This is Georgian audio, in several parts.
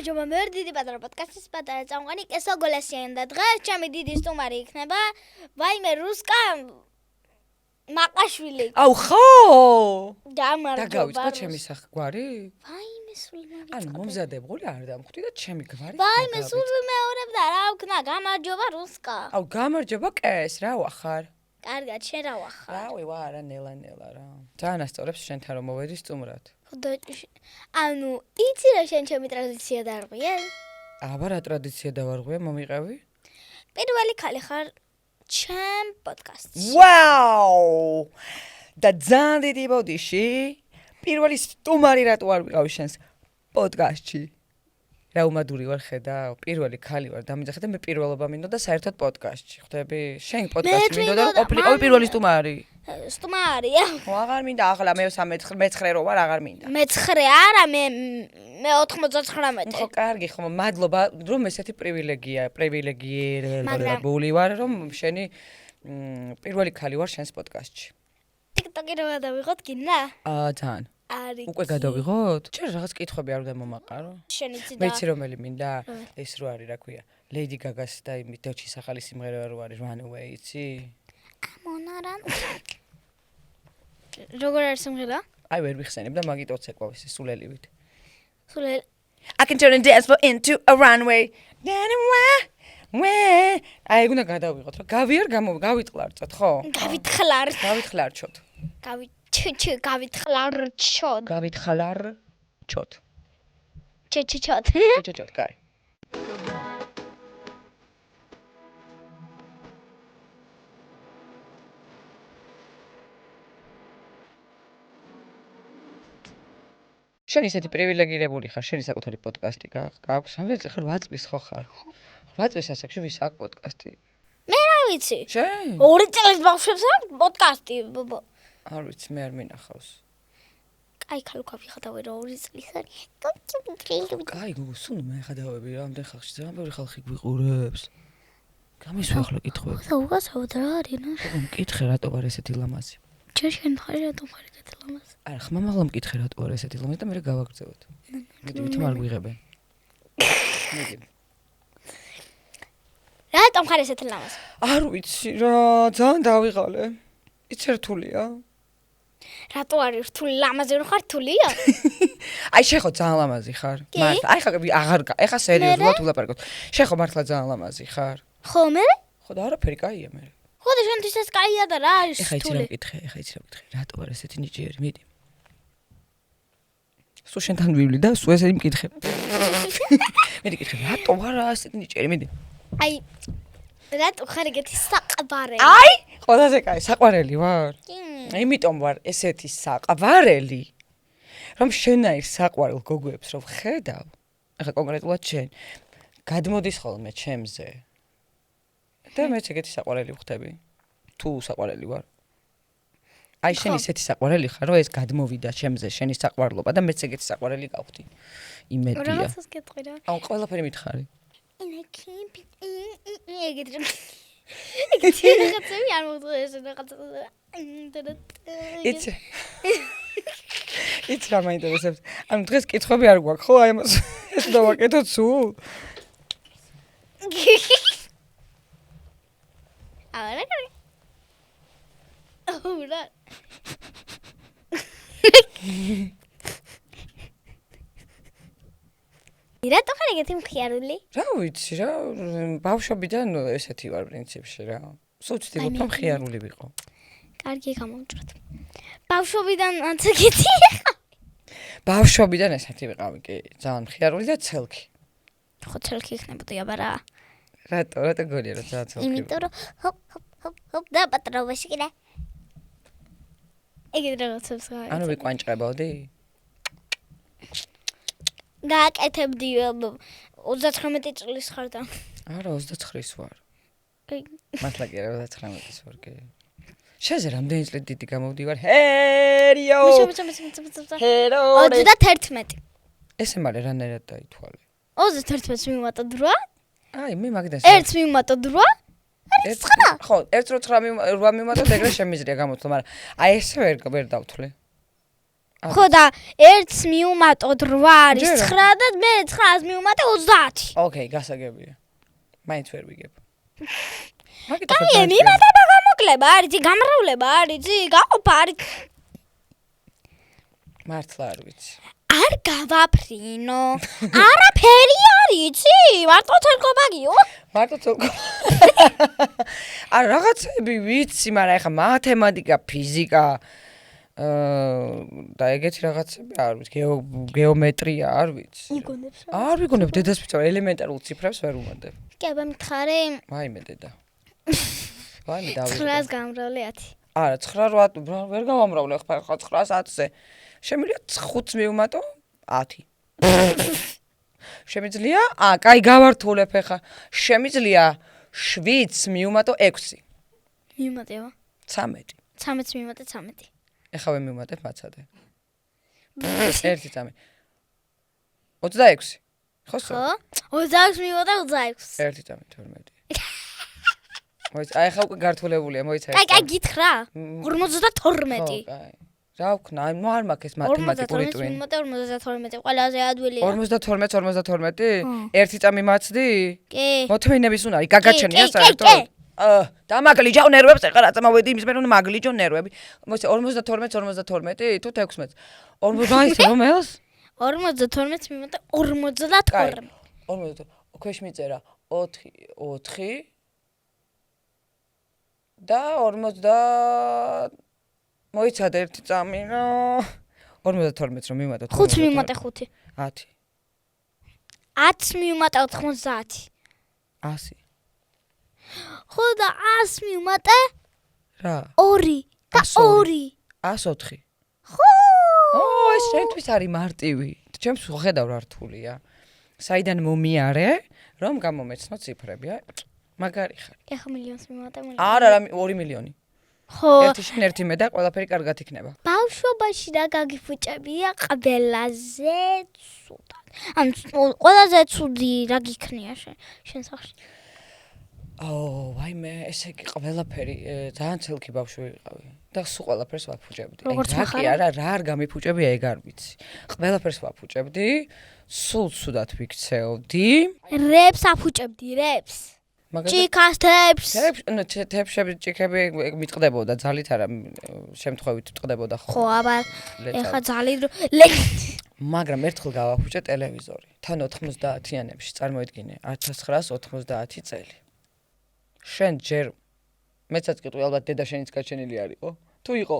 გამარჯობა, მე ვარ დიდი პატარა პოდკასტის პატარა წამყვანი კესო გოლესიანი და დღეს ჩემი დიდი სტუმარი იქნება ვაიმე რუსკა მაყაშვილი. აუ ხო! გამარჯობა. დაგავიწყო ჩემი საქმე. ვაიმე სულ მაგიწყდა. ანუ მომზადებული არ დამხვდი და ჩემი გვარი. ვაიმე სულ მეორებ და რა ვქნა, გამარჯობა რუსკა. აუ გამარჯობა კეს, რა ვახარ? კარგად, შენ რა ვახარ? რავი ვარა ნელა რა. ძალიან ასწორებს შენთან რომ მოვედი სტუმრად. ანუ იცი რა შენ ჩემი ტრადიცია დარღვიე? აბა რა ტრადიცია დავარღვია, მომიყევი? პირველი ქალი ხარ ჩემ პოდკასტში. ვაუ! და ძალიან დიდი ბოდიში. პირველი სტუმარი რატო არ ვიყავი შენს პოდკასტში? რა უმადური ვარ ხედავ, პირველი ქალი ვარ დამიძახე და მე პირველობა მინდო და საერთოდ პოდკასტში. ხვდები? შენ პოდკასტში მინდო და ყოფილი პირველი სტუმარი. სტუმარია. აღარ მინდა ახლა მე 39 რო ვარ, აღარ მინდა. მე-9 არა, მე 99. ხო, კარგი, ხო, მადლობა, რომ ესეთი პრივილეგიებული ვარ, რომ შენი პირველი ქალი ვარ შენს პოდკასტში. TikTok-ი რა დავიღოთ გინდა? ძალიან. არის. უკვე გადავიღოთ? ჩემ რაღაც კითხვები არ უნდა მომაყარო. შენ იცი და მეცი რომელი მინდა? ეს რო არის, რა ქვია, Lady Gaga-ს და იმ დოჩის ახალი სიმღერა რო არის Runaway, იცი? ამონარან. როგორ არის სიმღერა? აი ვერ ვიხსენებ და მაგიტოც ეკვა ეს სულელივით. სულ I can turn a dance floor into a runway. აი უნდა გადავიღოთ რა. გავიარ გავიტყლარწოთ, ხო? გავითხრარჩოთ. გავითხრარჩოთ. ჩოჩოჩოთ. ჩოჩოჩოთ, კაი. შენ ისეთი პრივილეგირებული ხარ, შენი საკუთარი პოდკასტი გაქვს. ამბობ, ხარ 8 წლის ხო ხარ? 8 წლის ასაკში ვის აქვს პოდკასტი? მე რა ვიცი? შენ? 2 წლის ბავშვებს აქვს პოდკასტი. არ ვიცი, მე არ მინახავს. კაი ქალუკა ვიხადავე რა 2 წლის არის. კაი, გუსუნ მე ხადავები რამდენ ხალხში ძალიან ბევრი ხალხი გვიყურებს. გამისვა ახლა კითხვები. და უგასაოდ რა არის ნუ? მკითხე რატო ვარ ესეთი ლამაზი? შენ ხარ რატომ ხარ ესეთი ლამაზი? არა, ხმამაღლა მკითხე რატო ვარ ესეთი ლამაზი და მე გავაგრძელოთ. მეტი ვითომ არ გვიღებენ. მეტი. რატომ ხარ ესეთი ლამაზი? არ ვიცი რა, ძალიან დავიღალე. იცი რთულია? რატო არის რთული ლამაზი რო ხარ რთულია? აი შენ ხო ძალიან ლამაზი ხარ. მართლა. აი ახლა სერიოზულად ვილაპარაკოთ. შენ ხო მართლა ძალიან ლამაზი ხარ. ხო მე? ხო და არაფერი კაია მე. ხო და შენთვის ეს კაია და რა არის ეხა იცი რა რთული? მკითხე. რატო ვარ ესეთი ნიჭიერი, მიდი. სულ შენთან ვივლი და სულ ესეთი მკითხე. მიდი კითხე, რატო ვარ ესეთი ნიჭიერი, მიდი. აი რატო ხარ ეგეთი საყვარელი? აი, ყველაზე კაი, საყვარელი ვარ. იმიტომ ვარ ესეთი საყვარელი, რომ შენაირ საყვარელ გოგოებს რომ ხედავ, ეხლა კონკრეტულად შენ, გადმოდის ხოლმე ჩემზე. და მეც ეგეთი საყვარელი ვხდები. თუ საყვარელი ვარ. აი შენ ისეთი საყვარელი ხარ, რომ ეს გადმოვიდა ჩემზე, შენი საყვარლობა და მეც ეგეთი საყვარელი გავხდი. იმედია. რაღაცას გეტყვი რა. აუ ყველაფერი მითხარი. ეგეთი რაღაცები არ მოგწონს ეს რაღაცა. იცი რა მაინტერესებს. ანუ დღეს კითხვები არ გვაქვს, ხო? აი ამას ეს დავაკეთოთ სულ. არა. აურა. რატო ხარ ეგეთი მხიარული? რა ვიცი რა, ბავშვობიდან ესეთი ვარ პრინციპში რა. სულ ვცდილობ რომ მხიარული ვიყო. კარგი გამოვჭროთ. ბავშვობიდან ეგეთი ხარ? ბავშვობიდან ესეთი ვიყავი კი, ძალიან მხიარული და ცელქი. ხო ცელქი იქნებოდი აბა რა. რატო გონია რა ძალიან ცელქი? იმიტომ რომ ჰოპ და პატროვაში კიდე. ეგეთ რაღაცებს ხარ. ანუ ვიკვანჭყებოდი? გააკეთებდი 39 წლის ხარ და. არა 29-ის ვარ. კი. მართლა კი 39-ის ვარ კი. შენზე რამდენი წელი დიდი გამოვდივარ? ჰერიო! ჰერო! 31. ესე მალე რანაირად დაითვალე? 31-ს მივუმატოთ 8? აი მე მაგდას. ერთს მივუმატოთ 8? არის 9. ხო, 1 რო 8 მივუმატოთ ეგრე შემიძლია გამოთვლა, მაგრამ აი ესე ვერ დავთვლე. ხო და 1-ს მივუმატოთ 8 არის 9 და მე 9-ს მივუმატე 30. ოკეი, გასაგებია. მაინც ვერ ვიგებ. კაი, მიმატება გამოკლება არის, გამრავლება არის, გაყოფა არის. მართლა არ ვიცი. არ გავაფრინო. არაფერი არ იცი, მარტო თელკობაგიო. მარტო თელკობა. არ რაღაცები ვიცი, მაგრამ ეხა მათემატიკა, ფიზიკა და ეგეთი რაღაცები არ ვიცი, გეომეტრია არ ვიცი. იგონებს რა? არ ვიგონებ დედას ვიცი, ელემენტარულ ციფრებს ვერ ვუმატებ. კი, აბა მითხარი. ვაიმე დედა. ვაიმე დავიღე. 9-ს გამრავლე 10. არა, 9-8 ვერ გავამრავლე ხა 9-ს 10-ზე. შემიძლია 5-ს მივუმატო 10. შემიძლია? კაი, გავართულებ ხა. შემიძლია 7-ს მივუმატო 6. მივუმატევა. 13. 13-ს მივუმატე 13. ეხა ვერ მივუმატებ მაცადე. 1-13. 26. ხო? ხო? 26-ს მივუმატე 26. 1-12. მოიცა, აი ხა უკვე გართულებულია, მოიცა. კაი, გითხრა. 52. კაი. რა ვქნა, აი არ მაქვს ეს მათემატიკური ტვინი. 52 ყველაზე ადვილია. 52. 1 წამი მაცდი? კი. მოთმინების უნარი, გაგაჩენია საერთოდ. დამაგლიჯავ ნერვებს, ეხლა რა წამოვედი იმის მერე უნდა მაგლიჯო ნერვები. მოიცა 52 თუ 16. 40 რომელს? 52-ს მივუმატე 52. 42. ქვეშ მიწერა 4 და 50 მოიცადე 1 წამი რა 52 რომ მივუმატოთ 5 მივუმატე 5 10 10 მივუმატე 90 100 ხო და 100 მივუმატე რა 2 და 2 104 ხო ეს შენთვის არის მარტივი ჩემს ხედავ რა რთულია საიდან მომიარე რომ გამომეცნო ციფრები მაგარი ხარ ეხა მილიონს მივუმატე არა 2 მილიონი ხო ერთი შენ ერთი მე და ყველაფერი კარგად იქნება ბავშვობაში რა გაგიფუჭებია ყველაზე ცუდად ან ყველაზე ცუდი რა გიქნია შენ სახში ვაიმე ესე იგი ყველაფერი ძალიან ცელკი ბავშვი ვიყავი და სულ ყველაფერს ვაფუჭებდი აი რა არ გამიფუჭებია ეგ არ ვიცი ყველაფერს ვაფუჭებდი სულ ცუდად ვიქცეოდი რებს αφუჭებდი რებს ჭიქას თეფშები ჭიქები მიტყდებოდა ძალით არა შემთხვევით ტყდებოდა ხო აბა ეხა ძალით მაგრამ ერთხელ გავაფუჭე ტელევიზორი თან 90-იანებში წარმოიდგინე 1990 წელი შენ ჯერ მეცაც კიტყვი ალბათ დედა შენიც გაჩენილი არისო თუ იყო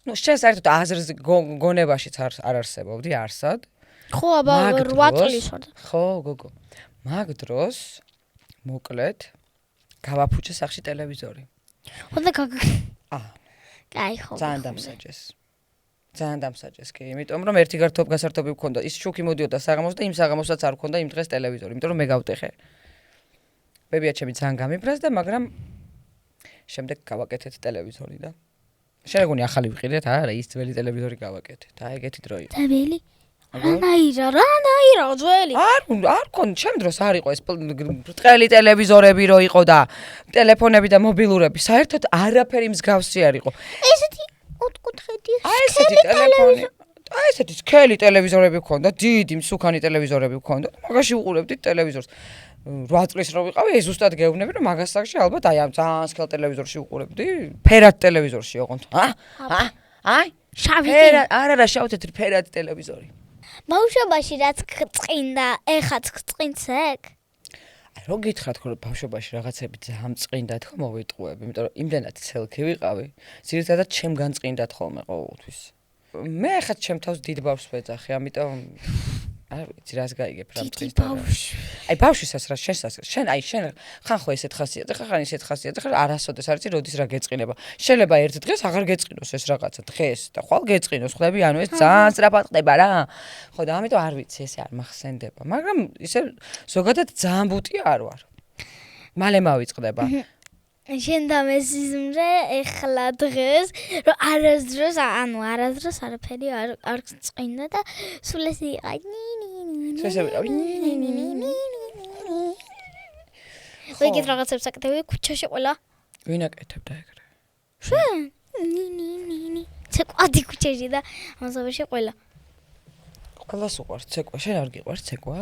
ნუ შენ საერთოდ აზრს გონებაშიც არ არსებობდი არსად ხო აბა 8 წლის ვარ ხო გოგო მაგ დროს მოკლედ გავაფუჭე სახში ტელევიზორი ხო და კაი ხო ძალიან დამსაჯეს კი იმიტომ რომ ერთი გასართობი მქონდა ის შუქი მოდიოდა საღამოს და იმ საღამოსაც არ მქონდა იმ დღეს ტელევიზორი იმიტომ რომ მე გავტეხე ბებია ჩემი ძალიან გამიბრას და მაგრამ შემდეგ გავაკეთეთ ტელევიზორი და შეგონი ახალი ვიყიდეთ არა ის ძველი ტელევიზორი გავაკეთეთ აი ეგეთი დრო იყო ძველი რანაირა ძველი არ კონ ჩემ დროს არ იყო ეს ბრტყელი ტელევიზორები რო იყო და ტელეფონები და მობილურები საერთოდ არაფერი მსგავსი არ იყო ესეთი ოთხკუთხედი ესეთი ტელეფონი ესეთი სქელი ტელევიზორები მქონდა დიდი მსუქანი ტელევიზორები მქონდა მაგაში უყურებდით ტელევიზორს 8 წლის რო ვიყავი ეს ზუსტად გეუბნები რომ მაგას სახში ალბათ აი ამ ძალიან სქელ ტელევიზორში უყურებდი ფერად ტელევიზორში ოღონდ აი შავი არა შავი თეთრი ფერად ტელევიზორი ბავშვობაში რაც წინდა ეხაც წინც ეგ აი რო გითხრათ რომ ბავშვობაში რაღაცები ძალიან წინდათ ხო მოვიტყუები იმიტომ რომ იმდენად ცელქი ვიყავი ძირითადად ჩემგან წინდათ ხოლმე ყოველთვის მე ხა ჩემ თავს დიდ ბავშვს ვეძახი ამიტომ არ ვიცი რას გაიგებ რა მწყის და აი ბავშვისას რა შენ ხან ხო ესეთ ხასიათზე ხან ისეთ ხასიათზე ხან არასოდეს არ იცი როდის რა გეწყინება შეიძლება ერთ დღეს აღარ გეწყინოს ეს რაღაცა დღეს და ხვალ გეწყინოს ხდები ანუ ეს ძალიან სწრაფად ხდება რა ხო და ამიტომ არ ვიცი ესე არ მახსენდება მაგრამ ისე ზოგადად ძალიან ბუტი არ ვარ მალე მავიწყდება შენ დამესიზმრე ეხლა დღეს რომ არასდროს არაფერი არ წინდა და სულ ეს იყავი ვიგეთ რაღაცებს აკეთებდი ქუჩაში ყველა ვინ აკეთებდა ეგრე შენ ცეკვადი ქუჩაში და ამასობაში ყველა. ყველას უყვარს ცეკვა, შენ არ გიყვარს ცეკვა?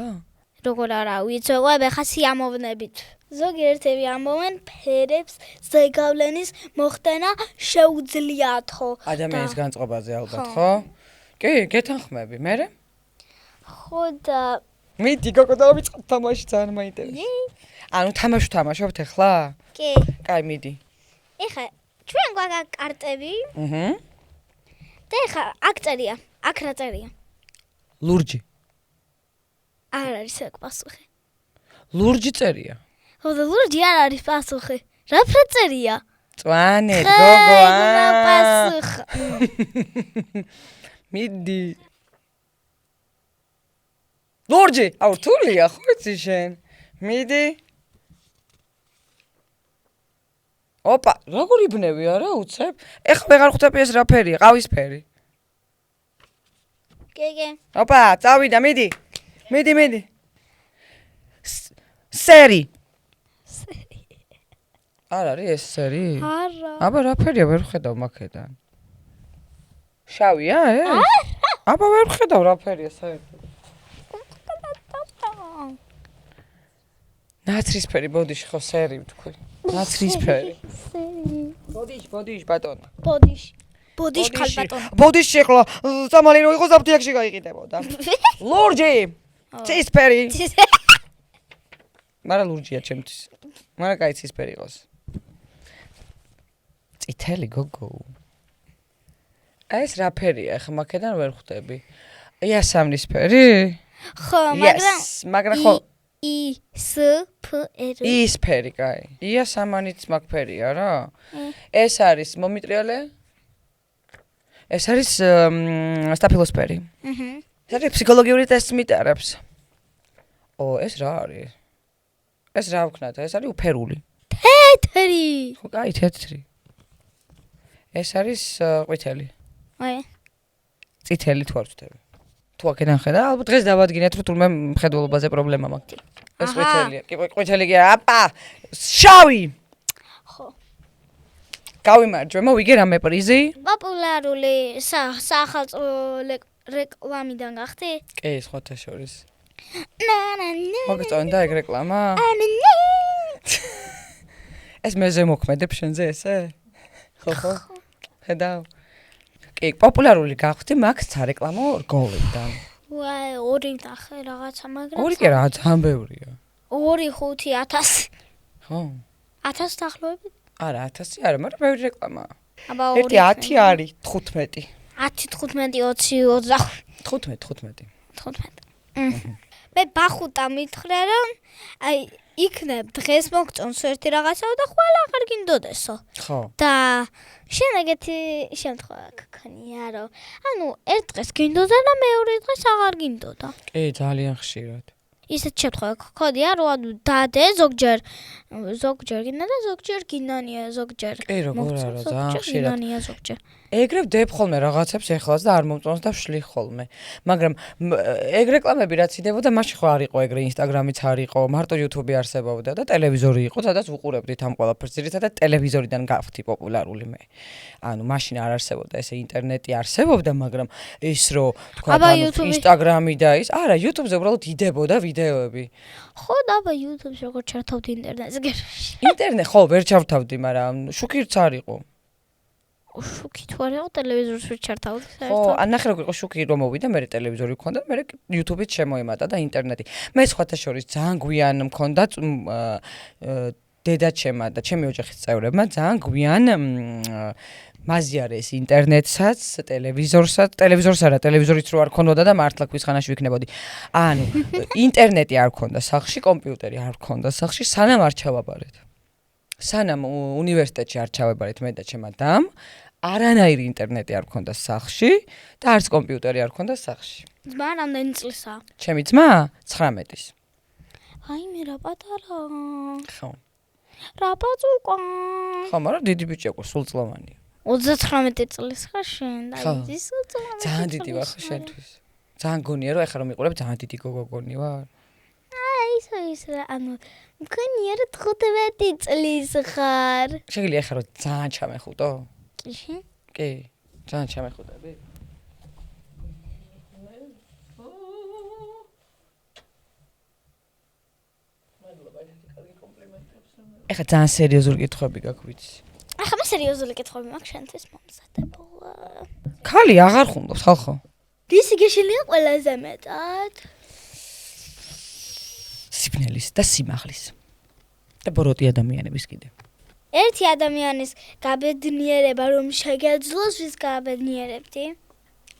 როგორ არა ვიცოღებ ახლა სიამოვნებით. ზოგიერთები ამბობენ ფერებს ზეგავლენის მოხდენა შეუძლიათ ხო? ადამიანის განწყობაზე ალბათ, ხო? კი, გეთანხმები, მერე? ხო და მიდი გოგო დავიწყოთ თამაში ძალიან მაინტერესებს. ანუ თამაში ვთამაშობთ ახლა? კი. კაი, მიდი. ეხლა ჩვენ გვაქვს კარტები. და ეხლა აქ წერია, აქ რა წერია? ლურჯი. არ არის აქ პასუხი. ლურჯი წერია. ხო და ლურჯი არ არის პასუხი. რა წერია? წვანეთ გოგო. რა პასუხი? მიდი. ლურჯი, აუ რთულია ხო იცი შენ? მიდი. ოპა, როგორ იბნევი არა უცებ? ეხლა ვეღარ ხვდები ეს რა ფერია, ყავისფერი. გეგე. ოპა, წავიდა, მიდი. მიდი. სერი. არ არის ეს სერი? არა. აბა რა ფერია ვერ ხედავ მაქედან. შავია ეს? აბა ვერ ხედავ რა ფერია საერთოდ. ნაცრისფერი ბოდიში ხო სერი ვთქვი. ნაცრისფერი. ბოდიში ბატონო. ბოდიში ხალბატონო. ბოდიში ახლა სამალინო იყო საფთიაქში გაიყიდებოდა. ლურჯი. ცისფერი. მარა ლურჯია ჩემთვის. მარა კაი ცისფერი იყოს. წითელი გოგო. ეს რა ფერია ახლა მაქედან ვერ ხვდები. იასამნისფერი? ხო, მაგრამ ხო ისფერი. ისფერი, კაი. იასამანიც მაგფერია რა? ეს არის მომიტრიალე? ეს არის სტაფილოსფერი. ეს არის ფსიქოლოგიური ტესტს მიტარებს. ეს რა არის? ეს რა ვქნათ? ეს არის უფერული. თეთრი. ხო, კაი, თეთრი. ეს არის ყვითელი. წითელი თუ არ ვწდები. თუ აქედან ხედა, ალბათ დღეს დავადგინეთ, რომ თურმე მხედველობაზე პრობლემა მაქვს. ეს ყვითელია. კი, ყვითელი კი არა, აპა! შავი. ხო. გავიმარჯვე, მოვიგე რამე პრიზი? პოპულარული სახალხო რეკლამიდან გახდი? კი, სხვათა შორის. მოგწონდა ეგ რეკლამა? ეს მეზე მოქმედებ შენზე ესე? ხო. ხედავ. კი, პოპულარული გახდი მაგ სარეკლამო რგოლიდან. ვაი, 2 ნახე რაღაცა, მაგრამ 2 კი რა, ძალიან ბევრია. 2-5,000. ხო. 1000 დაახლოებით? არა, 1000 არა, მაგრამ ბევრი რეკლამაა. აბა 1 10 არის 15. 10, 15, 20, 25. 15. 15. მე ბახუტა მითხრა რომ აი იქნებ დღეს მოგწონს ერთი რაღაცა და ხვალ აღარ გინდოდესო. ხო. და შენ ეგეთი შემთხვევა გქონია რომ ანუ ერთ დღეს გინდოდა და მეორე დღეს აღარ გინდოდა. კი, ძალიან ხშირად. ისეთ შემთხვევა გქონია რომ ანუ დადე ზოგჯერ გინდა და ზოგჯერ გინანია ზოგჯერ. კი, როგორ არა, ძალიან ხშირად. გინანია ზოგჯერ. ეგრევ დებ ხოლმე რაღაცებს ეხლას და არ მომწონს და ვშლი ხოლმე. მაგრამ ეგ რეკლამები რაც იდებოდა, მაშინ ხო არ იყო ეგრე ინსტაგრამიც არ იყო, მარტო YouTube არსებობდა და ტელევიზორი იყო, სადაც უყურებდით ამ ყველაფერს. ძირითადად ტელევიზორიდან გავხდი პოპულარული მე. ანუ მაშინ არ არსებობდა ესე ინტერნეტი არსებობდა, მაგრამ ის რო თქვა ინსტაგრამი და ის, არა, YouTube-ზე უბრალოდ იდებოდა ვიდეოები. ხო, და აბა YouTube-ზე როგორ ჩართავდი ინტერნეტზე გერში. ინტერნეტ ხო ვერ ჩავთავდი, მაგრამ შუქიც არ იყო. შუქი თუ არ იყო ტელევიზორს ვერ ჩართავდი საერთოდ. ხო, ანახე როგორ იყო შუქი რომ მოვიდა, მე ტელევიზორი მქონდა, მე YouTube-ით შემოემატა და ინტერნეტი. მე სხვათა შორის ძალიან გვიან მქონდა დედაჩემა და ჩემი ოჯახის წევრებმა ძალიან გვიან მაზიარეს ინტერნეტსაც, ტელევიზორს არა, ტელევიზორიც რო არ ქონოდა და მართლა ქვის ხანაში ვიქნებოდი. ანუ ინტერნეტი არ ქონდა სახლში, კომპიუტერი არ ქონდა სახლში, სანამ არ ჩავაბარეთ. სანამ უნივერსიტეტში არ ჩავაბარეთ მე და ჩემმა დამ, არანაირი ინტერნეტი არ ქონდა სახლში და არც კომპიუტერი არ ქონდა სახლში. ძმა რამდენი წლისაა? ჩემი ძმა 19-ის. აი მე რა პატარა. ხო. რა პაწუკა. ხო, მაგრამ დიდი ბიჭი აქვს, სულწლოვანია. 39 წლის ხარ შენ და ის ძალიან დიდი ვარ ხო შენთვის. ძალიან გონია რომ ეხლა რომ მიყურებ ძალიან დიდი გოგო გონი ვარ. ის ანუ მგონია რომ 15 წლის ხარ. შეგიძლია ეხლა რომ ძალიან ჩამეხუტო? კი. კი. ძალიან ჩამეხუტები? ეხლა ძალიან სერიოზული კითხვები გაქვს ვიცი. ახლა მე სერიოზული კითხვები მაქვს შენთვის მომზადებულა. ქალი აღარ ხუნდობს ხალხო. რისი გეშელია ყველაზე მეტად? სიფნელის და სიმაღლის. და ბოროტი ადამიანების კიდე. ერთი ადამიანის გაბედნიერება რომ შეგეძლოს ვის გაბედნიერებდი?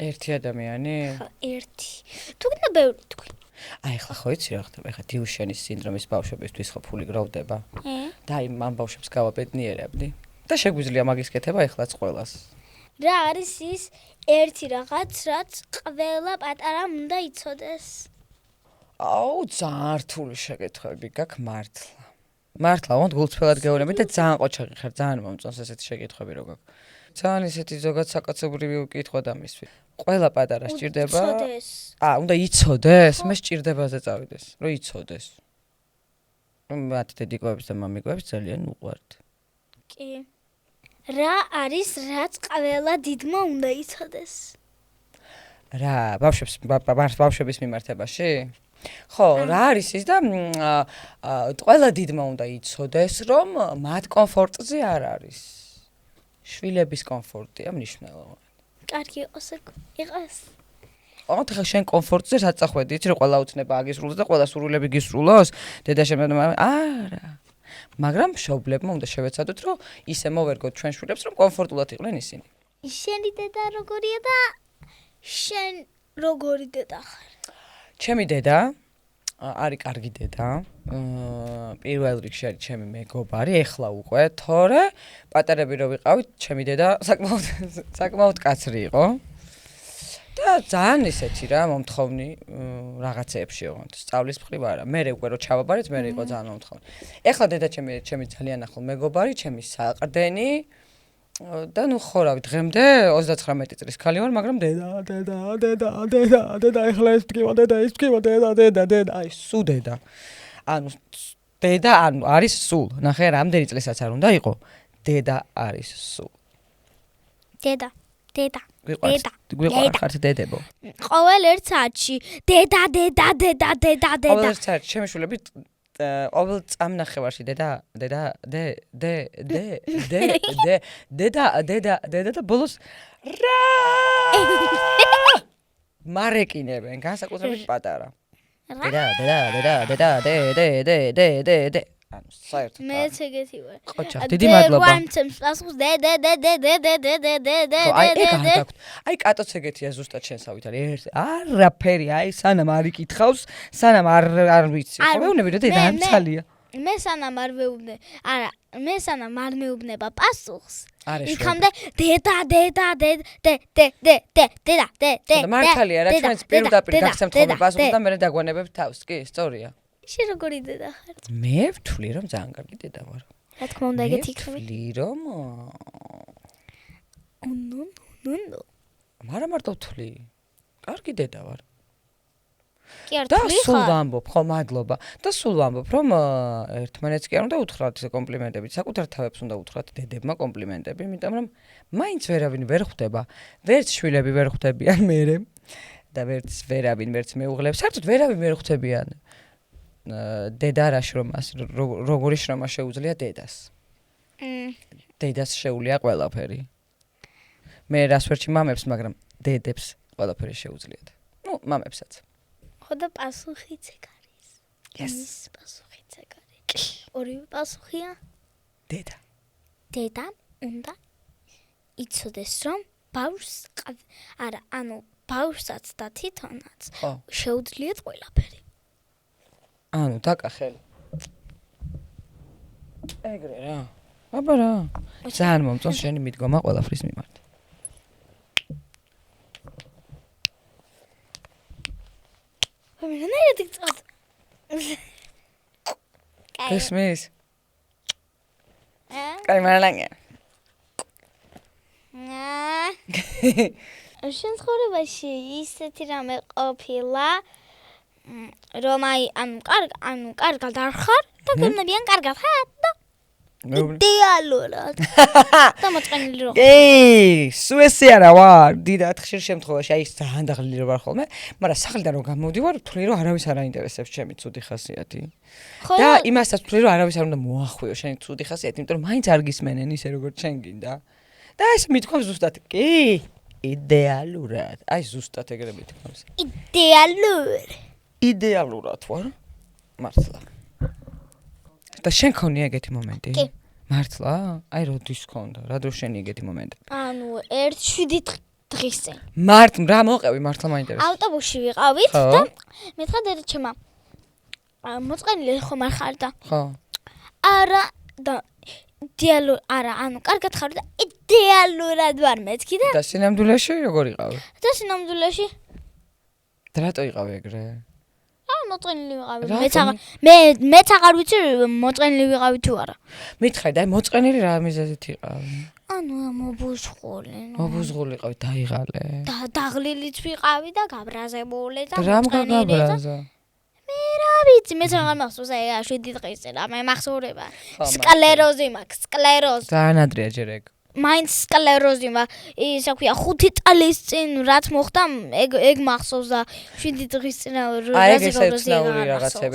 ერთი ადამიანი? ხო, ერთი. თუ გინდა ბევრი თქვი. აი ახლა ხო იცი რა ხდება? ეხლა დიუშენის სინდრომის ბავშვებისთვის ხო ფული გროვდება? და აი მან ბავშვებს გავაბედნიერებდი. და შეგვიძლია მაგის კეთება ეხლაც ყველას. რა არის ის ერთი რაღაც, რაც ყველა პატარამ უნდა იცოდეს? აუ, ძალიან რთული შეკითხვები გაქვს მართლა. მართლა, ვონთ გულწრფელად გეუბნები და ძალიან ყოჩაღი ხარ, ძალიან მომწონს ესეთი შეკითხვები რო გაქვს. ძალიან ისეთი ზოგად საკაცობრიო კითხვა და მისვი. ყველა პატარა სჭირდება. იცოდეს. უნდა იცოდეს, მე სჭირდებაზე წავიდეს, რომ იცოდეს. მათ დედიკოებს და მამიკოებს ძალიან უყვართ. კი. რა არის, რაც ყველა დიდმა უნდა იცოდეს? რა, ბავშვების მიმართებაში? ხო, რა არის ის და ყველა დიდმა უნდა იცოდეს, რომ მათ კომფორტზე არ არის. შვილების კომფორტია მნიშვნელოვანი. კარგი იყოს. ოღონდ ხა შენ კომფორტზე რაც წახვედი, იცი რომ ყველა უცნება აგისრულოს და ყველა სურვილები გისრულოს, დედა შემდგომ არა. მაგრამ მშობლებმა უნდა შევეცადოთ, რომ ისე მოვერგოთ ჩვენ შვილებს, რომ კომფორტულად იყვნენ ისინი. შენი დედა როგორია და შენ როგორი დედა ხარ? ჩემი დედა არის კარგი დედა. პირველ რიგში არის ჩემი მეგობარი, ეხლა უკვე, თორე პატარები რო ვიყავით, ჩემი დედა საკმაოდ კაცრი იყო. და ძალიან ისეთი რა, მომთხოვნი რაღაცეებში ოღონდ, სწავლის მხრივ არა. მე უკვე რო ჩავაბარეთ, მე იყო ძალიან მომთხოვნი. ეხლა დედა ჩემი ძალიან ახლო მეგობარი, ჩემი საყრდენი და ნუ ხორავი დღემდე 39 წლის ქალი ვარ, მაგრამ დედა ეხლა ეს თქვა დედა აი სუ დედა. ანუ დედა არის სულ. ნახე რამდენი წელსაც არ უნდა იყო. დედა არის სულ. დედა. გვიყვართ ხართ დედებო. ყოველ ერთ საათში დედა. ყოველ ერთ საათში ჩემი შვილები ყოველ წამნახევარში დედა და ბოლოს რა მარეკინებენ განსაკუთრებით პატარა. დედა ანუ საერთოდ მეც ეგეთი ვარ. ყოჩა დიდი მადლობა. ვამცემს პასუხს დედა. აი კატოც ეგეთია ზუსტად შენსავით არის. არაფერი, აი სანამ არ იკითხავს, სანამ არ ვიცი. ხო მეუბნები რომ დედა ამცალია. მე სანამ არ მეუბნე. არა, მე სანამ არ მეუბნება პასუხს. იქამდე დედა. მართალია რა ჩვენს პირდაპირ გაგცემთ ხოლმე პასუხს და მე დაგვანებებ თავს, კი, სწორია. შენ როგორი დედა ხარ? მე ვთვლი რომ ძალიან კარგი დედა ვარ. რა თქმა უნდა ეგეთი იქნება. მე ვთვლი რომ მაგრამ მარტო ვთვლი. კარგი დედა ვარ. კი არ და თვლი სულ ხარ? ვამბობ, ხო მადლობა. და სულ ვამბობ რომ ერთმანეთს კი არ უნდა უთხრათ კომპლიმენტები, საკუთარ თავებს უნდა უთხრათ დედებმა კომპლიმენტები, იმიტომ რომ მაინც ვერავინ ვერ ხვდება. ვერც შვილები ვერ ხვდებიან მერე და ვერავინ ვერც მეუღლებს, საერთოდ ვერავინ ვერ ხვდებიან. დედა რა შრომას, როგორი შრომა შეუძლია დედას. დედას შეუძლია ყველაფერი. მე რას ვერჩი მამებს, მაგრამ დედებს ყველაფერი შეუძლიათ. ნუ, მამებსაც. ხო და პასუხიც ეგ არის. Yes. პასუხიც ეგ არის. ორივე პასუხია? დედა. დედა უნდა იცოდეს რომ ბავშვს არა, ანუ ბავშვსაც და თვითონაც შეუძლიათ ყველაფერი. ანუ დაკახელი. ეგრე რა. აბა რა. ძალიან მომწონს შენი მიდგომა ყველაფრის მიმართ. მე რა დიწყოთ. გესმის? კაი მარალანია. შენ ცხოვრებაში ისეთი რამე ყოფილა რომ ანუ კარგად არ ხარ და გეუბნებიან კარგად ხარ და იდეალურად. და მოწყენილი რო. კი, სულ ესე არა ვარ. დიდად ხშირ შემთხვევაში აი ძალიან დაღლილი რო ვარ ხოლმე, მაგრამ სახლიდან რო გამოვდივარ, ვთვლი რომ არავის არ აინტერესებს ჩემი ცუდი ხასიათი. და იმასაც ვთვლი რომ არავის არ უნდა მოახვიო შენი ცუდი ხასიათი, იმიტომ რომ მაინც არ გისმენენ ისე როგორც შენ გინდა. და ეს მithქვამს ზუსტად. კი, იდეალურად. აი ზუსტად ეგრე მithქვამს. იდეალურად ვარ. მართლა. და შენ ქონია ეგეთი მომენტი? კი. მართლა? აი როდის ქონდა? რა დრო შენი ეგეთი მომენტი? ანუ 1-7 დღის წინ. რა მოყევი მართლა მაინტერესებს. ავტობუსში ვიყავით და მეთქა დედაჩემა. მოწყენილი ხომ არ ხარ და? ხო. არა და არა, ანუ კარგად ხარ და იდეალურად ვარ მეთქი და სინამდვილეში როგორ იყავი? და სინამდვილეში და რატო იყავი ეგრე? მოწყენილი ვიყავი. მეც აღარ ვიცი მოწყენილი ვიყავი თუ არა. მითხარი და მოწყენილი რა მიზეზით იყავი? ანუ მობუზღული. მობუზღული იყავი, დაიღალე. და დაღლილიც ვიყავი და გაბრაზებული და რამ გაგაბრაზა? მე რა ვიცი, მეც აღარ მახსოვს აი 7 დღის წინ, მე მახსოვრება. სკლეროზი მაქვს, სკლეროზი. ძალიან ადრეა ჯერ ეგ. მაინც სკლეროზი მაქვს, ისე ქვია 5 წლის წინ რაც მოხდა, ეგ მახსოვს და 7 დღის წინ რაზე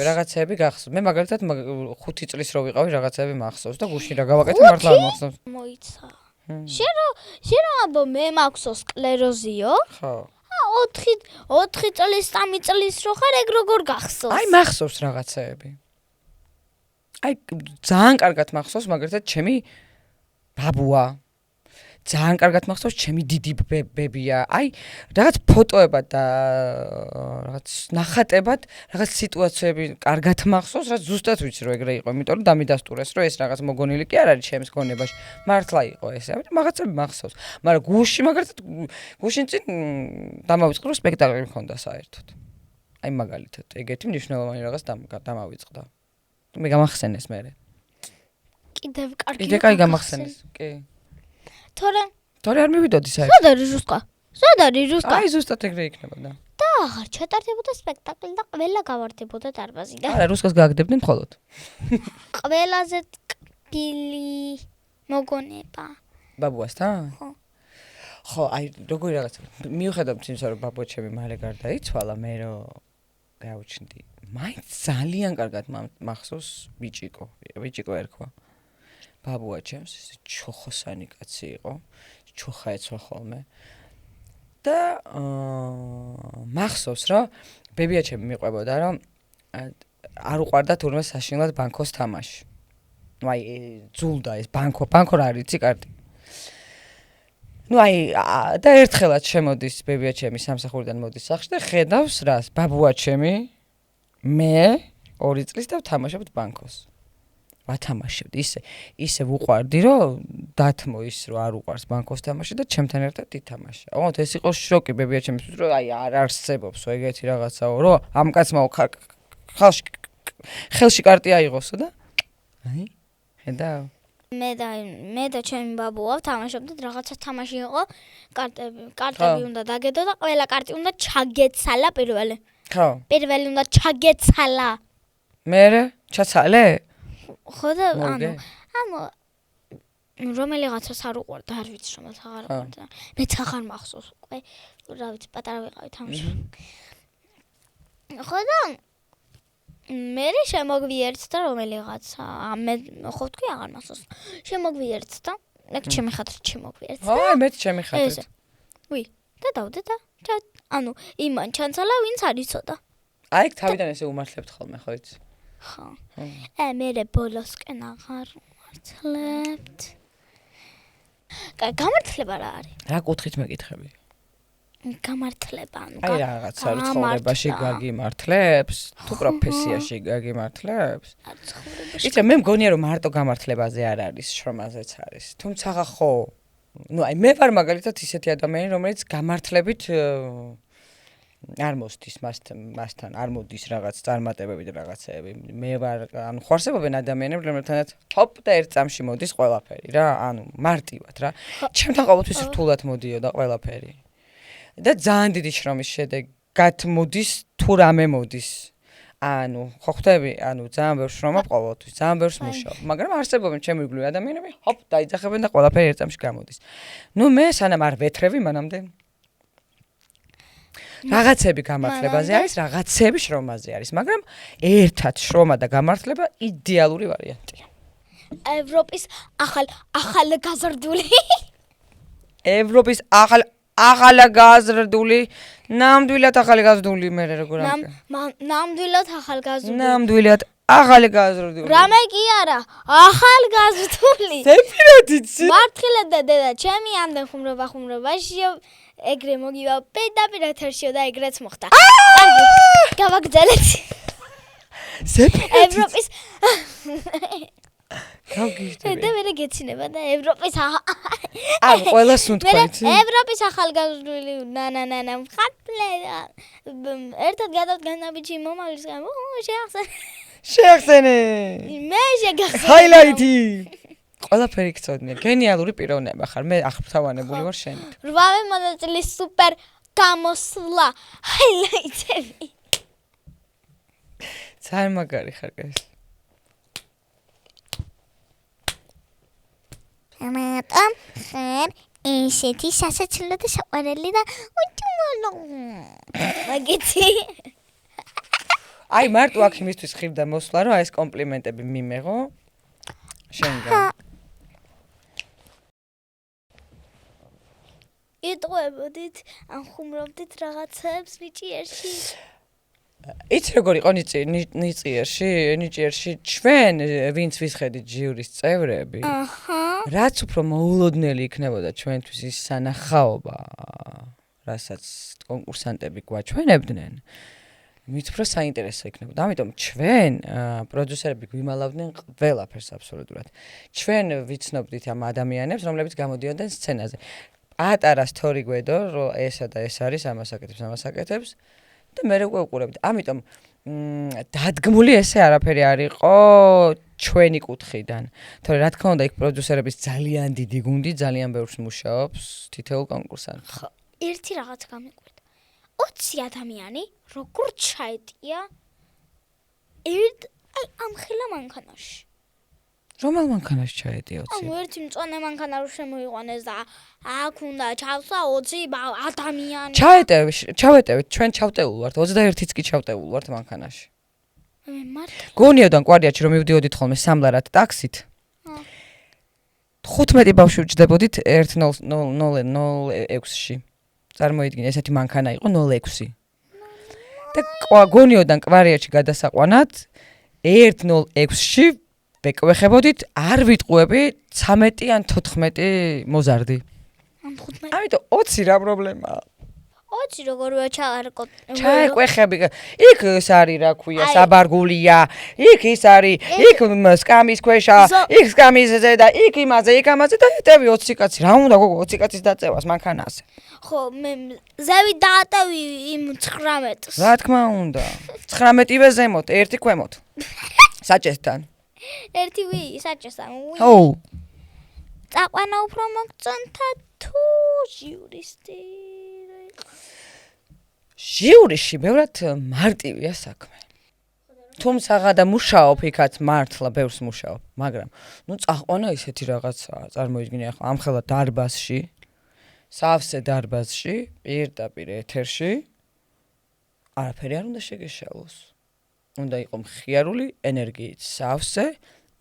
რაღაცები გახსოვს. მე მაგალითად 5 წლის რო ვიყავი, რაღაცები მახსოვს და გუშინ რა გავაკეთე მართლა არ მახსოვს. მოიცა. შენ რა ამბობ მე მახსოვს სკლეროზიო? ხო. 4 წლის 3 წლის რო ხარ ეგ როგორ გახსოვს? აი მახსოვს რაღაცეები. აი ძალიან კარგად მახსოვს მაგალითად ჩემი ბაბუა. ძალიან კარგად მახსოვს ჩემი დიდი ბებია. აი რაღაც ფოტოებად და რაღაც ნახატებად რაღაც სიტუაციები კარგად მახსოვს, რაც ზუსტად ვიცი რომ ეგრე იყო, იმიტომ რომ დამიდასტურეს რომ ეს რაღაც მოგონილი კი არ არის ჩემს გონებაში. მართლა იყო ესე. მაგაცები მახსოვს. მაგრამ გუშინ წინ დამავიწყდა რომ სპექტაკლი მქონდა საერთოდ. აი მაგალითად ეგეთი მნიშვნელოვანი რაღაც დამავიწყდა. მე გამახსენეს მე. კიდევ კარგი. კიდე კაი გამახსენეს. კი. თორე არ მივიდოდი საერთოდ. სად არის რუსკა? აი ზუსტად ეგრე იქნებოდა. და აღარ ჩატარდებოდა სპექტაკლი და ყველა გავარდებოდა დარბაზიდან. არა, რუსკას გააგდებდნენ მხოლოდ. ყველაზე ტკბილი მოგონება. ბაბუასთან? ხო, აი როგორი რაღაცა. მიუხედავად იმისა, რომ ბაბუა ჩემი მალე გარდაიცვალა, მე რომ გავუჩნდი. მაინც ძალიან კარგად მახსოვს ბიჭიკო ერქვა. ბაბუა ჩემს ეს ჩოხოსანი კაცი იყო. ჩოხა ეცვა ხოლმე. და მახსოვს რომ ბებია ჩემი მიყვებოდა რომ არ უყვარდა თურმე საშინლად ბანკოს თამაში. ნუ აი ძულდა ეს ბანკო რა არის იცი კარტი. ნუ აი და ერთხელაც შემოდის ბებია ჩემი სამსახურიდან მოდის სახლში და ხედავს რას ბაბუა ჩემი მე 2 წლის და ვთამაშობთ ბანკოს. ვათამაშებდი ისე ვუყვარდი რომ დათმო ის რომ არ უყვარს ბანკოს თამაში და ჩემთან ერთად ითამაშა. ოღონდ ეს იყო შოკი ბებია ჩემისთვის რომ აი არ არსებობს ეგეთი რაღაცაო რომ ამ კაცმა ხელში კარტი აიღოსო და აი ხედავ მე და ჩემი ბაბუა ვთამაშობდით რაღაცა თამაში იყო კარტები უნდა დაგედო და ყველა კარტი უნდა ჩაგეცალა პირველი. ხო. პირველი უნდა ჩაგეცალა. მერე ჩაცალე? ხო და ანუ რომელიღაცას არ უყვარდა, არ ვიცი რომელს აღარ უყვარდა. მეც აღარ მახსოვს უკვე, რა ვიცი, პატარა ვიყავი თამაში. ხო და მე შემოგვიერთდა რომელიღაცა, მე ხო თქვი აღარ მახსოვს. შემოგვიერთდა, მე ჩემი ხათრით შემოგვიერთდა. აი, მეც ჩემი ხათრით. ვი, და დავდე და ანუ იმან ჩანცალა ვინც არ იცოდა. აი, თავიდან ესე უმართლებთ ხოლმე, ხო იცი? ხო. მე ბოლოსკენ აღარ ვმართლებთ. გამართლება რა არის? რა კუთხით მეკითხები? გამართლება, ანუ აი რაღაცა ცხოვრებაში გაგიმართლებს, თუ პროფესიაში გაგიმართლებს? იცი, მე მგონია რომ მარტო გამართლებაზე არ არის, შრომაზეც არის. თუმცა ხო, ნუ აი მე ვარ მაგალითად ისეთი ადამიანი, რომელიც გამართლებით არ მოსდის მასთან, არ მოდის რაღაც წარმატებები და რაღაცეები. მე ვარ, ანუ ხო არსებობენ ადამიანები, რომლებთანაც ჰოპ და ერთ წამში მოდის ყველაფერი რა, ანუ მარტივად რა. ჩემთან ყოველთვის რთულად მოდიოდა ყველაფერი. და ძალიან დიდი შრომის შედეგად მოდის თუ რამე მოდის. ანუ ხო ხვდები, ანუ ძალიან ბევრ შრომა ყოველთვის, ძალიან ბევრს მუშაობ, მაგრამ არსებობენ ჩემი იგივე ადამიანები, ჰოპ, დაიძახებენ და ყველაფერი ერთ წამში გამოდის. ნუ მე სანამ არ ვეთრევი მანამდე რაღაცები გამართლებაზე არის, რაღაცები შრომაზე არის, მაგრამ ერთად შრომა და გამართლება იდეალური ვარიანტია. ევროპის ახალგაზრდული ევროპის ახალგაზრდული, ნამდვილად ახალგაზრდული მე როგორ ამბობ. ნამდვილად ახალგაზრდული. ნამდვილად ახალგაზრდული. რამე კი არა, ახალგაზრდული. ზეპირად იცი? მართლა და დედა, ჩემი ამდენ ხუმრობაში ეგრე მოგივა პირდაპირ ეთერშიო და ეგრეც მოხდა. გავაგზავნეთ. ზეპირად ევროპის გავგიჟდები. და მე გეცინება და ევროპის ანუ ყველას უნდქვა იცი? ევროპის ახალგაზრდული ნანა მხატვრე ერთად გადავდგენა ბიჭი მომავლის გამო შეახსენე. მე შეგახსენე. ჰაილაითი. ყველაფერი გწოდნია. გენიალური პიროვნება ხარ. მე აღფრთოვანებული ვარ შენით. 8 მონაწილის სუპერ გამოსვლა. ჰაილაიტები. ძალიან მაგარი ხარ ეს. ამიტომ ხარ ისეთი სასაცილო და საყვარელი და უჩუმალო. მაგეთი. აი მარტო აქ იმისთვის ხირდა მოსვლა რომ აი ეს კომპლიმენტები მიმეღო შენგან. იტყვებოდით ან ხუმრობდით რაღაცებს ნიჭიერში? იცი როგორ იყო ნიჭიერში ჩვენ ვინც ვისხედით ჟიურის წევრები რაც უფრო მოულოდნელი იქნებოდა ჩვენთვის ის სანახაობა რასაც კონკურსანტები გვაჩვენებდნენ მით უფრო საინტერესო იქნებოდა ამიტომ ჩვენ პროდიუსერები გვიმალავდნენ ყველაფერს აბსოლუტურად ჩვენ ვიცნობდით ამ ადამიანებს რომლებიც გამოდიოდნენ სცენაზე ატარა სტორი გვედო რომ ესა და ეს არის ამას აკეთებს და მე უკვე უყურებდი. ამიტომ დადგმული ესე არაფერი არ იყო ჩვენი კუთხიდან. თორე რა თქმა უნდა იქ პროდიუსერების ძალიან დიდი გუნდი, ძალიან ბევრს მუშაობს თითოეულ კონკურსანტში. ხო, ერთი რაღაც გამიკვირდა. 20 ადამიანი როგორ ჩაეტია ამ ხელა მანქანაში. რომელ მანქანაში ჩაეტია 20? ანუ ერთი მწვანე მანქანა რო შემოიყვანეს და აქ უნდა ჩავსვა 20 ადამიანი. ჩავეტევით, ჩვენ ჩავტეულ ვართ, 21-იც კი ჩავტეულ ვართ მანქანაში. მე მარტო გონიოდან კვარიაჩი რომ მივდიოდით ხოლმე სამლარად ტაქსით. 15 ბავშვი ვჯდებოდით 1006-ში. წარმოიდგინე, ესეთი მანქანა იყო 06. და გონიოდან კვარიაჩი გადასაყვანად 106-ში ვეკვეხებოდით, არ ვიტყუები 13 ან 14 მოზარდი. ან 15. ამიტომ 20 რა პრობლემაა? 20 როგორ ჩაარკო. ჩაეკვეხები. იქ ის არის რა ქვია, საბარგულია. იქ ის არის, იქ სკამის ქვეშა, იქ სკამის ზედა, იქ იმაზე, იქ ამაზე და ეტევი 20 კაცი. რა უნდა გოგო 20 კაცის დაწევას მანქანაზე? ხო, მე ზევი დაატევი იმ 19-ს. რა თქმა უნდა. 19-ვე ზემოთ, ერთი ქვემოთ. საჭესთან. ერთი საჭესთან. ო. წაყვანა უფრო მოგწონთა თუ ჟიურისტი? ჟიურიში ბევრად მარტივია საქმე. თუმცა და მუშაობ იქაც მართლა ბევრს მუშაობ, მაგრამ ნუ წაყვანა ისეთი რაღაცაა, წარმოიდგინე ახლა ამ ხელა დარბაზში, სავსე დარბაზში, პირდაპირ ეთერში არაფერი არ უნდა შეგეშალოს. უნდა იყო მხიარული ენერგიით სავსე,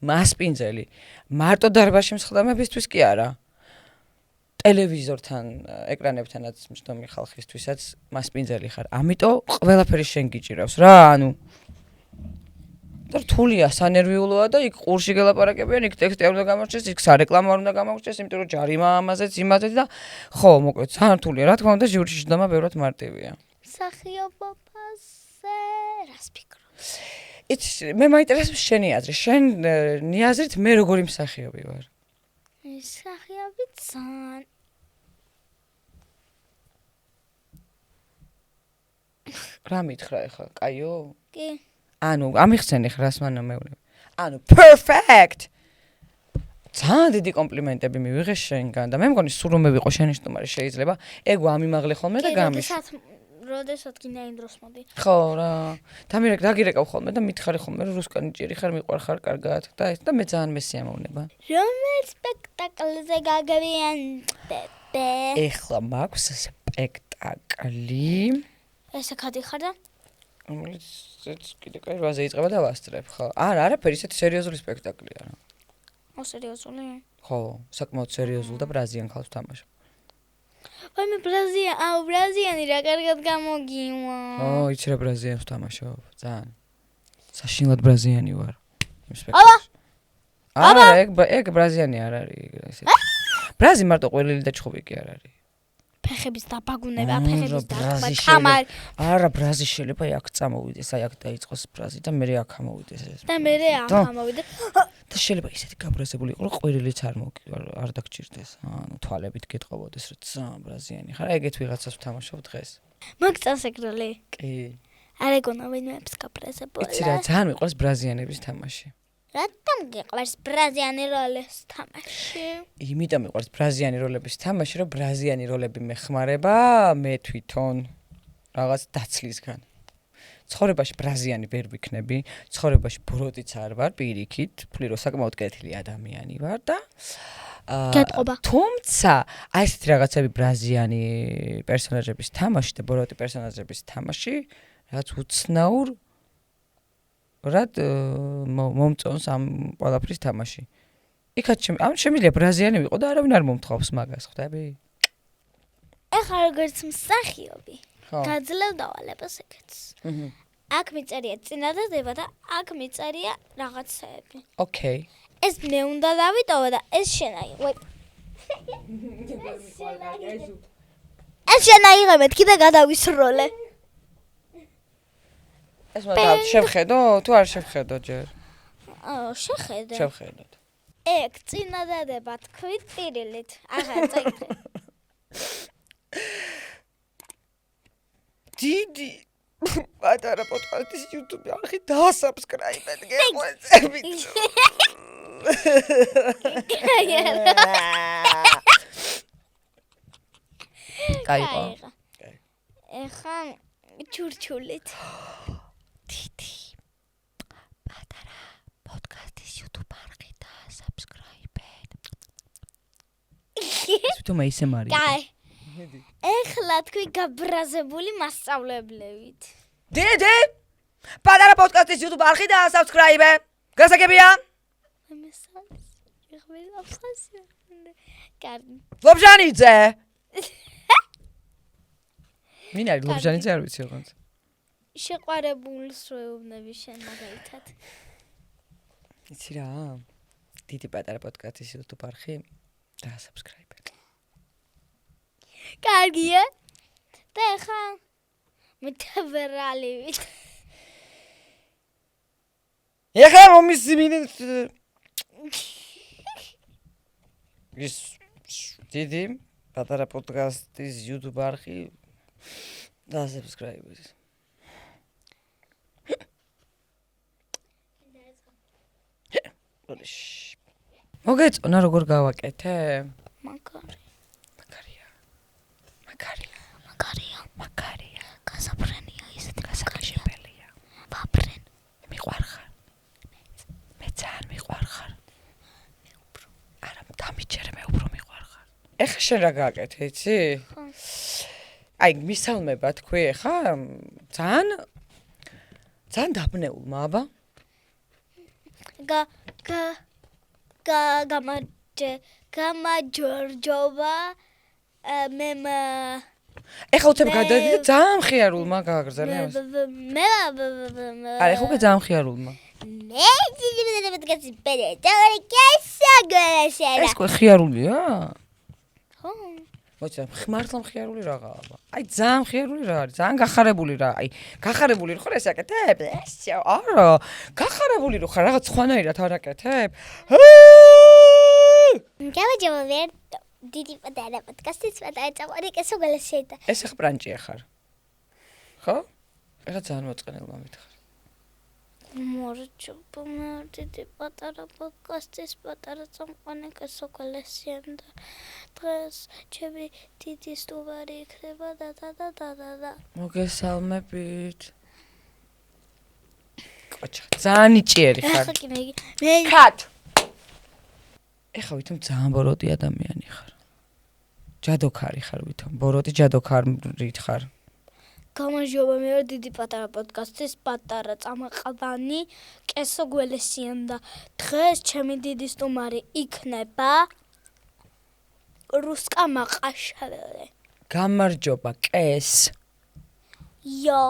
მასპინძელი. მარტო დარბაზში მსხდომებისთვის კი არა. ტელევიზორთან, ეკრანებთანაც მჯდომი ხალხისთვისაც მასპინძელი ხარ. ამიტომ ყველაფერი შენ გიჭირავს რა, ანუ და რთულია, სანერვიულოა და იქ ყურში გელაპარაკებიან, იქ ტექსტი არ უნდა გამორჩეს, იქ სარეკლამო არ უნდა გამორჩეს, იმიტომ რომ ჯარიმა ამაზეც, იმაზეც და ხო, მოკლედ, ძალიან რთულია. რა თქმა უნდა, ჟიურში ჯდომა ბევრად მარტივია. მსახიობობაზე რას ფიქრობ? იცი, მე მაინტერესებს შენი აზრი. შენი აზრით მე როგორი მსახიობი ვარ? მსახიობი ძალიან რა მითხრა ახლა? კაიო? კი. ანუ ამიხსენი ხარ რას მანამეულებ. ანუ perfect. ძალიან დიდი კომპლიმენტები მივიღე შენგან და მე მგონი სულ რომ მე ვიყო შენი სტუმარი შეიძლება ეგ ვამიმაღლე ხოლმე და გამიშ. როდესაც გინდა იმ დროს მოდი. ხო რა. და მე რაგირეკავ ხოლმე და მითხარი ხოლმე რომ რუსკანი ჭირი ხარ, მიყვარხარ კარგად და ეს და მე ძალიან მესიამოვნება. რომელ სპექტაკლზე გაგავიანდები? ეხლა მაქვს სპექტაკლი. ესე ხადი ხარ და? რომელიც კიდე კაი რვაზე იწყება და ვასწრებ, ხო? არაფერი, ისეთი სერიოზული სპექტაკლია რა. სერიოზული? ხო, საკმაოდ სერიოზული და ბრაზიან ხალხს თამაშობ. ვაი მე ბრაზიანი რა კარგად გამოგივა. იცი რა ბრაზიანს თამაშობ, ძალიან. საშინლად ბრაზიანი ვარ. იმ სპექტაკლში. ეგ ბრაზიანი არ არის ესეთი. ბრაზი მარტო ყველილი და ჩხუბი კი არ არის. ფეხების დაბაგუნება, ფეხების დაბაგუნება, თამარი. არა, ბრაზი შეიძლება აქ წამოვიდეს, აი აქ დაიწყოს ბრაზი და მე აქ ამოვიდეს ეს. და მე აქ ამოვიდე. და შეიძლება ისეთი გაბრაზებული იყო, რომ ყვირილიც არ დაგჭირდეს. ანუ თვალებით გეტყობოდეს, რომ ძალიან ბრაზიანი ხარ. ეგეთ ვიღაცას ვთამაშობ დღეს. მოგწონს ეგ როლი? კი. არ ეგონა ვინმეებს გაბრაზებული. იცი რა, ძალიან მიყვარს ბრაზიანების თამაში. რატომ გიყვარს ბრაზიანი როლის თამაში? იმიტომ მიყვარს ბრაზიანი როლების თამაში, რომ ბრაზიანი როლები მეხმარება მე თვითონ რაღაც დაცლისგან. ცხოვრებაში ბრაზიანი ვერ ვიქნები, ცხოვრებაში ბროდიც არ ვარ, პირიქით, ფლირო საკმაოდ კეთილი ადამიანი ვარ და გეტყობა. თუმცა აი ესეთი რაღაცები ბრაზიანი პერსონაჟების თამაში და ბროდი პერსონაჟების თამაში რაღაც უცნაურ რად მომწონს ამ ყველაფრის თამაში. იქაც შემიძლია ბრაზიანი ვიყო და არავინ არ მომთხოვს მაგას, ხვდები? ეხლა როგორც მსახიობი. გაძლევ დავალებას ეგეც. აქ მიწერია წინადადება და აქ მიწერია რაღაცები. ოკეი. ეს მე უნდა დავიტოვო და ეს შენაიღო. ეს შენაიღო მეთქი და გადავისროლე. ეს მოდი შევხედო, თუ არ შევხედო ჯერ. შეხედე. შევხედოთ. ეგ წინადადება თქვით პირილით. აღარ წაიგდე. დიდი პატარა პოდკასტის YouTube არხი დაასაბსკრაიბეთ გეყვეწებით. კაიღო. ეხა ჩურჩულით. დიდი პატარა პოდკასტის YouTube არხი დაასაბსკრაიბეთ. ეს თუმცა ისე მარია. კაი. ეხლა თქვი გაბრაზებული მასწავლებლებით. დიდი პატარა პოდკასტის YouTube არხი დაასაბსკრაიბე. გასაგებია? ლობჟანიძე. ვინ არის ლობჟანიძე არ ვიცი ოღონდ. შეყვარებულს როეუბნები შენ მაგალითად. იცი რა? დიდი პატარა პოდკასტის YouTube არხი დაასაბსკრაიბე. კარგია. და ეხა მეტაბრალივით. ეხლა მომისმინეთ. ის დიდი პატარა პოდკასტის YouTube არხი დაასაბსკრაიბე. მოგეწონა როგორ გავაკეთე? მაგარია. გასაფრენია ისეთი გასაგებელია. ვაფრენ. მიყვარხარ. მე ძალიან მიყვარხარ. მე უფრო. არა, დამიჯერე მე უფრო მიყვარხარ. ეხლა შენ რა გააკეთე, იცი? ხო. აი, მისალმება თქვი ეხა ძალიან დაბნეულმა, აბა. გამარჯობა. მე ეხლა უცებ გადადი და ძალიან მხიარულმა გააგრძელე ამას. არა, ეხლა უკვე ძალიან მხიარულმა. მე ძიძი პედაგოგი გასაგრაშერა. ეს უკვე მხიარულია? ხო. მოიცა, მართლა მხიარული რაღაცა. აი, ძალიან მხიარული რა არის, ძალიან გახარებული რა. აი, გახარებული რო ხარ ეს აკეთებ? ესეო, არა. გახარებული რო ხარ რაღაც ხვანაირად არ აკეთებ? გამარჯობა ვერ დიდი პატარა პოდკასტის პატარა წავარი ეს უგალა შედა. ეს ახ ბრანჭია ხარ. ხო? ეხლა ძალიან მოწყენილმა მითხარ. მორჩობა მერდი პატარა პოდკასტის პატარა წამყვანი კესოკლესიან და დღეს ჩემი დიდი სტუმარი იქნება და მოგესალმებით კოჩა ძალიან იჭიერი ხარ ახლა კი მე კატ ეხა ვითომ ძალიან ბოროტი ადამიანი ხარ ჯადოქარი ხარ ვითომ ბოროტი ჯადოქარი ხარ გამარჯობა მე ვარ დიდი პატარა პოდკასტის პატარა წამყვანი კესო გველესიან და დღეს ჩემი დიდი სტუმარი იქნება რუსკა მაყაშალე გამარჯობა კეს იო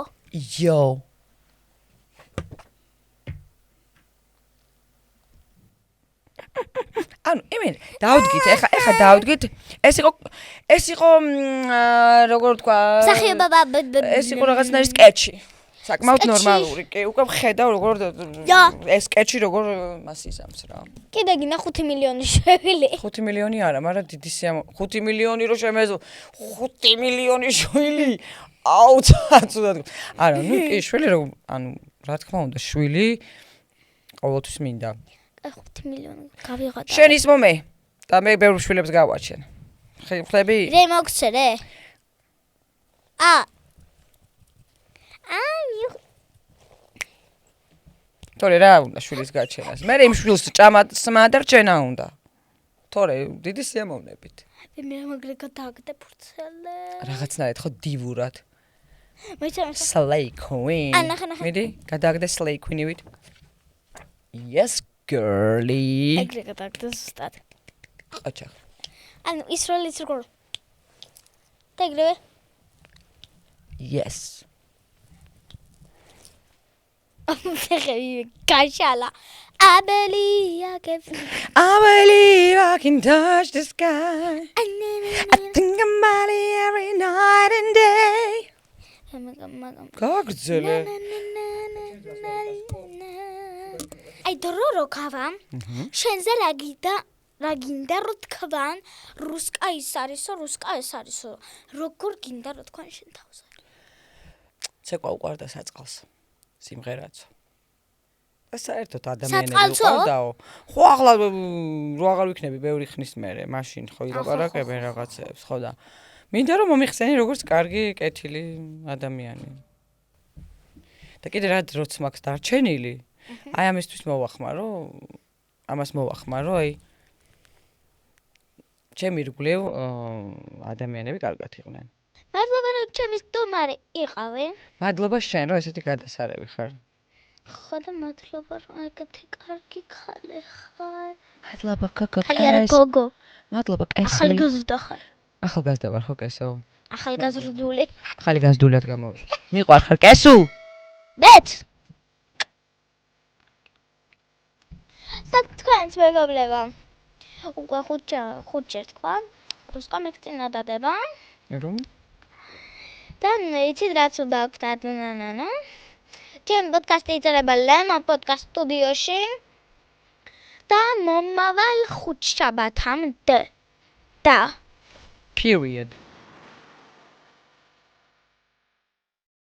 ანუ იმენ დავდგით ეხა დავდგით ეს იყო როგორ თქვა სახიობა ეს იყო რაღაცნაირი სკეჩი საკმაოდ ნორმალური კი უკვე ხედავ როგორ ეს სკეჩი როგორ მასიზამს რა კიდე გინდა 5 მილიონი შევილი 5 მილიონი არა მაგრამ დიდი სიამ 5 მილიონი რო შემეზო 5 მილიონი შვილი აუ ცუდად არა ნუ კი შვილი რო ანუ რა თქმა უნდა შვილი ყოველთვის მინდა 5 მილიონი გავიღოთ შენ ის მომე და მე ბევრ შვილებს გავაჩენ ხლები რე მოგცერე თორე რა უნდა შვილის გაჩენას მე იმ შვილს ჭამა და რჩენა უნდა თორე დიდი სიამოვნებით მე მაგრე გადაგდე ფურცელე რაღაცნაირად ხო დივურად მოიცა Slay Queen მიდი გადაგდე Slay Queen-ივით Yes girly ეგრე გადაგდე ზუსტად ყოჩა ანუ ისროლის როგორ და ეგრევე Yes ფეხები გაშალა I believe I can touch the sky I think about it every night and day გაგრძელე აი დრო ქავამ შენზე რა გინდა რო თქვან რუსკა ის არისო როგორ გინდა რო თქვან შენ თავზე ცეკვა უყარდა საწყალს სიმღერაც და საერთოდ ადამიანები უყარდაო ხო ახლა რო აღარ ვიქნები ბევრი ხნის მერე მაშინ ხო ილაპარაკებენ რაღაცებს ხო და მინდა რომ მომიხსენი როგორც კარგი კეთილი ადამიანი და კიდე რა დროც მაქვს დარჩენილი აი ამისთვის მოვახმარო ამას მოვახმარო აი ჩემი ირგვლივ ადამიანები კარგად იყვნენ მადლობა რომ ჩემი სტუმარი იყავი მადლობა შენ რომ ესეთი გადასარევი ხარ ხო და მადლობა რომ ეგეთი კარგი ხალე ხარ მადლობა გოგო ხალე გოგო მადლობა კესო ახალგაზრდა ხარ ახალგაზრდა ვარ ხო კესო ახალგაზრდულად გამოვა მიყვარ ხარ კესო ბეთ თქვენს მეგობრებო უკვე ხუთჯერ თქვა რუსკა მეკწინა დადება რომ და იცით რაც უნდა გქნათ ჩემი პოდკასტი იწერება ლემონ პოდკასტ სტუდიოში და მომავალ ხუთშაბათამდე და period